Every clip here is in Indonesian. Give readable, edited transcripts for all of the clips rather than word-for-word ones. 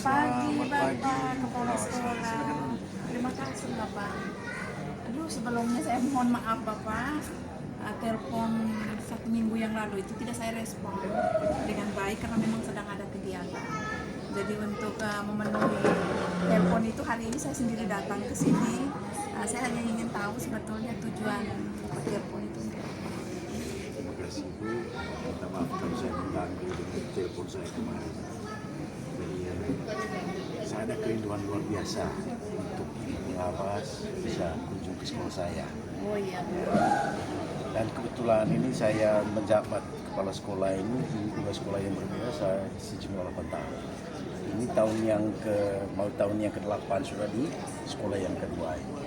pagi Bapak Kepala Sekolah. Terima kasih Bapak. Aduh, sebelumnya saya mohon maaf Bapak. Telepon 1 minggu yang lalu itu tidak saya respon dengan baik karena memang sedang ada kegiatan. Jadi untuk memenuhi telepon itu hari ini saya sendiri datang ke sini. Saya hanya ingin tahu sebetulnya tujuan telepon itu. Terima kasih Bu. Minta maaf kalau saya mengganggu dengan telepon saya kemarin. Jadi saya ada kerinduan luar biasa untuk pengawas bisa kunjung ke sekolah saya. Oh iya Bu. Dan kebetulan ini saya menjabat kepala sekolah ini di dua sekolah yang berbeda saya sejumlah 8 tahun. Ini tahun yang ke-8 sudah di sekolah yang kedua ini.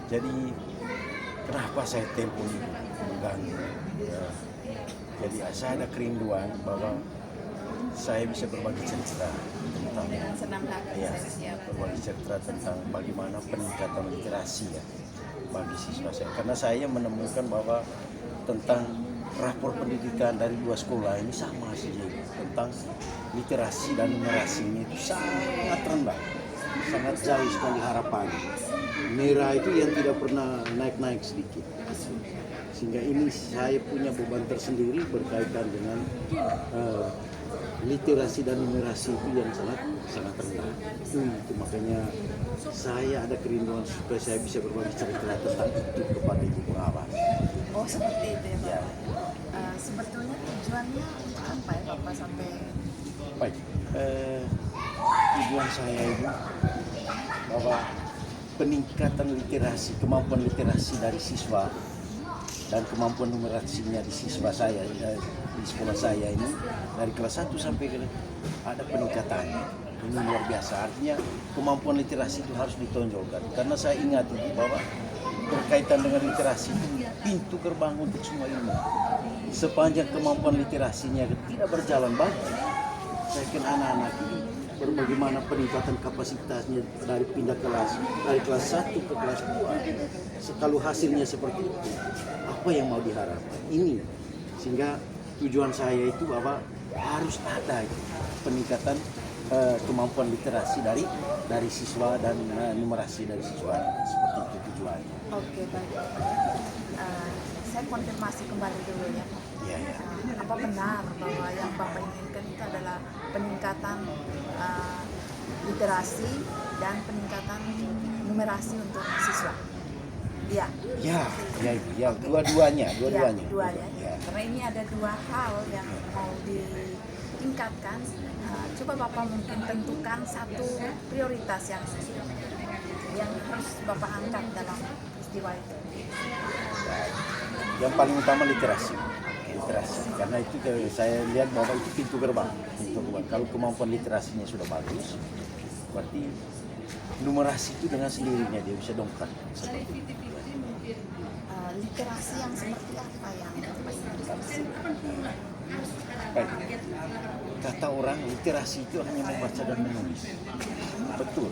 Jadi kenapa saya telepon itu mengganggu? Ya, jadi saya ada kerinduan bahwa saya bisa berbagi cerita tentang Dengan senang hati ya, saya siap. berbagi cerita tentang bagaimana peningkatan literasi ya bagi siswa saya. Karena saya menemukan bahwa tentang rapor pendidikan dari dua sekolah ini sama saja tentang literasi dan numerasi ini itu sangat rendah, sangat jauh sekali harapan. Merah itu yang tidak pernah naik-naik sedikit. Sehingga ini saya punya beban tersendiri berkaitan dengan literasi dan numerasi itu yang sangat rendah. Itu makanya saya ada kerinduan supaya saya bisa berbagi cerita tentang itu kepada ibu pengawas. Oh seperti itu ya Bapak. Ya. Sebetulnya tujuannya untuk apa ya Bapak sampai Baik, tujuan saya itu bahwa peningkatan literasi, kemampuan literasi dari siswa dan kemampuan numerasinya di siswa saya di sekolah saya ini dari kelas 1 sampai ke ada peningkatannya. Ini luar biasa. Artinya kemampuan literasi itu harus ditonjolkan. Karena saya ingat bahwa berkaitan dengan literasi itu pintu gerbang untuk semua ilmu. Sepanjang kemampuan literasinya tidak berjalan baik, saya kira anak-anak ini bagaimana peningkatan kapasitasnya dari pindah kelas dari kelas 1 ke kelas 2. Kalau hasilnya seperti itu, apa yang mau diharapkan? Ini sehingga tujuan saya itu bahwa harus ada peningkatan kemampuan literasi dari siswa dan numerasi dari siswa, seperti itu tujuannya. Oke, baik. Saya konfirmasi kembali dulu ya Pak. Ya, ya. Apa benar bahwa yang Bapak inginkan itu adalah peningkatan literasi dan peningkatan numerasi untuk siswa? Iya. Ya, dua-duanya. Ya. Karena ini ada dua hal yang mau ditingkatkan. Coba Bapak mungkin tentukan satu prioritas yang harus Bapak angkat dalam peristiwa itu. Yang paling utama literasi, karena itu saya lihat bahwa itu pintu gerbang. Kalau kemampuan literasinya sudah bagus, berarti numerasi itu dengan sendirinya dia bisa dongkrak. Literasi yang seperti apa yang Bapak inginkan? Baik. Kata orang literasi itu hanya membaca dan menulis. Betul.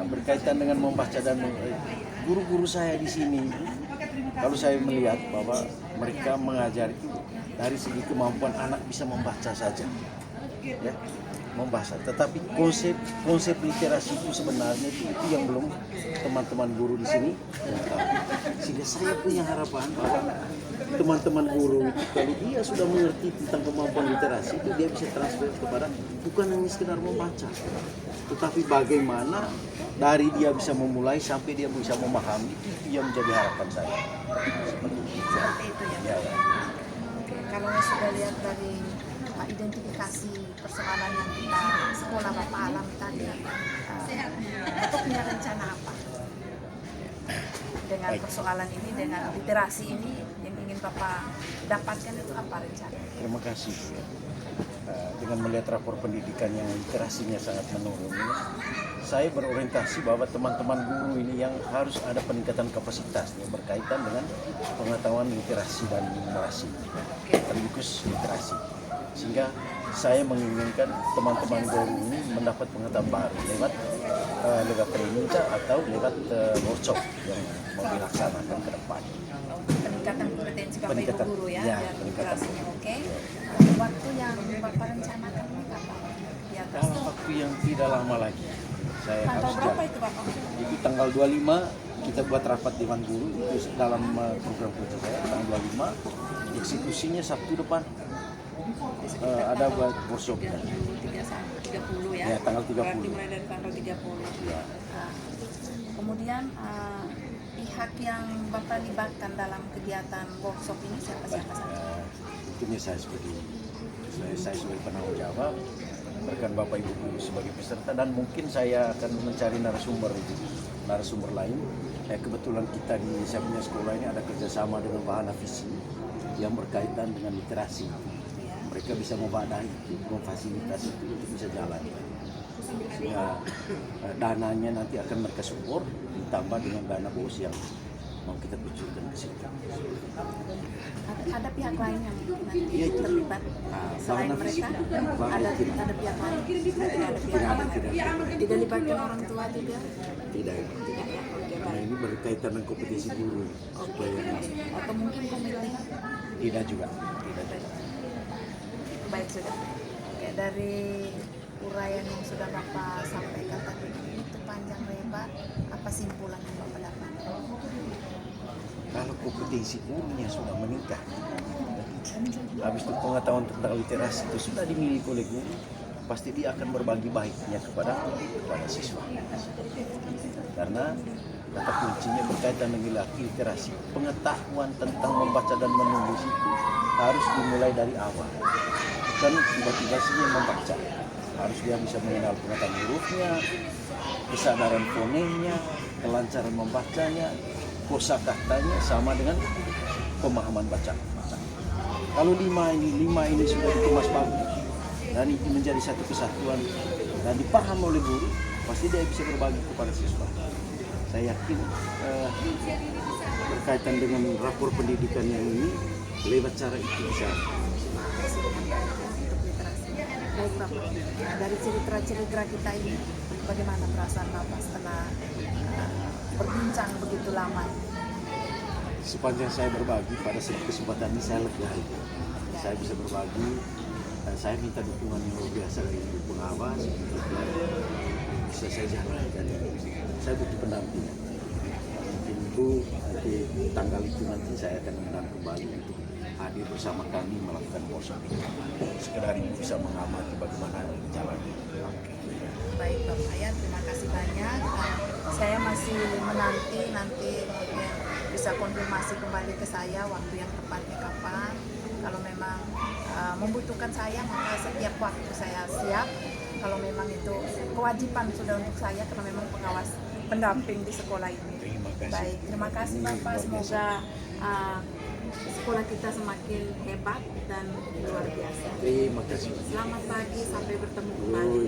Berkaitan dengan membaca dan guru-guru saya di sini, kalau saya melihat bahwa mereka mengajar itu dari segi kemampuan anak bisa membaca saja, ya, membaca. Tetapi konsep literasi itu sebenarnya itu yang belum teman-teman guru di sini tahu. Sehingga saya punya harapan bahwa teman-teman guru itu kalau dia sudah mengerti tentang kemampuan literasi itu dia bisa transfer kepada bukan hanya sekedar membaca, tetapi bagaimana dari dia bisa memulai sampai dia bisa memahami, itu yang menjadi harapan saya. Seperti itu ya. Ya. Oke, kalau sudah lihat dari identifikasi persoalan yang kita sekolah Bapak alami tadi, Bapak punya rencana apa dengan persoalan ini, dengan literasi ini yang ingin Bapak dapatkan itu apa rencana? Terima kasih. Dengan melihat rapor pendidikan yang literasinya sangat menurun ini, saya berorientasi bahwa teman-teman guru ini yang harus ada peningkatan kapasitasnya berkaitan dengan pengetahuan literasi dan numerasi, sekaligus literasi. Sehingga saya menginginkan teman-teman guru ini mendapat pengetahuan baru lewat training atau lewat workshop yang mau dilaksanakan ke depan. Peningkatan kompetensi Bapak Ibu guru ya, ya literasinya. Oke. Waktu yang Bapak rencanakan ini kapan? dalam waktu yang tidak lama lagi saya Tanggal harus berapa jalan. itu Bapak? Itu tanggal 25 kita buat rapat Dewan Guru itu dalam program kerja saya tanggal 25, eksekusinya Sabtu depan. Ada buat workshop ya. 30 ya. Ya, tanggal 30. Berarti mulai dari tanggal 30. Ya. Nah, kemudian pihak yang Bapak libatkan dalam kegiatan workshop ini siapa-siapa saja? Tentunya saya sebagai penanggung jawab, rekan Bapak Ibu Guru sebagai peserta, dan mungkin saya akan mencari narasumber lain. Kebetulan kita di saya punya sekolah ini ada kerjasama dengan Bahana Visi yang berkaitan dengan literasi. Mereka bisa memadahi itu, memfasilitasi itu untuk bisa jalan. Sehingga dananya nanti akan mereka support ditambah dengan dana bos yang mau kita kucurkan ke situ. Ada pihak lain yang nanti Iya, terlibat selain Bahana Visi. mereka? Bahana Ada tidak. pihak lain? Tidak ada pihak lain. Tidak libatkan orang tua juga? Tidak. Tidak ya. Oke, Karena baik. ini berkaitan dengan kompetisi guru supaya Atau mungkin komite? tidak juga. Baik sudah. Oke, dari uraian yang sudah Bapak sampaikan tadi itu panjang lebar, apa simpulan yang Bapak dapat? Kalau kompetensi gurunya sudah meningkat, habis itu pengetahuan tentang literasi itu sudah dimiliki oleh guru, pasti dia akan berbagi baiknya kepada siswa. Karena kata kuncinya berkaitan dengan literasi, pengetahuan tentang membaca dan menulis itu harus dimulai dari awal. Bukan tiba-tiba saja membaca. Harus dia bisa mengenal pengetahuan hurufnya, kesadaran fonemnya, kelancaran membacanya, kosakatanya, sama dengan pemahaman baca. Kalau lima ini sudah dikemas bagus dan itu menjadi satu kesatuan dan dipaham oleh guru, pasti dia bisa berbagi kepada siswa. Saya yakin berkaitan dengan rapor pendidikan yang ini lewat cara itu bisa. Baik Bapak, dari cerita-cerita kita ini, bagaimana perasaan Bapak setelah berbincang begitu lama? Sepanjang saya berbagi pada satu kesempatan ini saya lega. Saya bisa berbagi, saya minta dukungan yang luar biasa dari ibu pengawas untuk bisa saya jalankan. Saya butuh pendampingan. Mungkin ibu nanti tanggal itu nanti saya akan undang kembali untuk hadir bersama kami melakukan workshop ini. Sekedar ibu bisa mengamati bagaimana jalan. Baik Bapak ya, terima kasih banyak. Saya masih menanti nanti mungkin bisa konfirmasi kembali ke saya waktu yang tepatnya kapan. Kalau memang membutuhkan saya, maka setiap waktu saya siap. Kalau memang itu kewajiban sudah untuk saya, karena memang pengawas pendamping di sekolah ini. Terima kasih. Baik, terima kasih Bapak. Semoga sekolah kita semakin hebat dan luar biasa. Terima kasih. Selamat pagi, sampai bertemu kembali.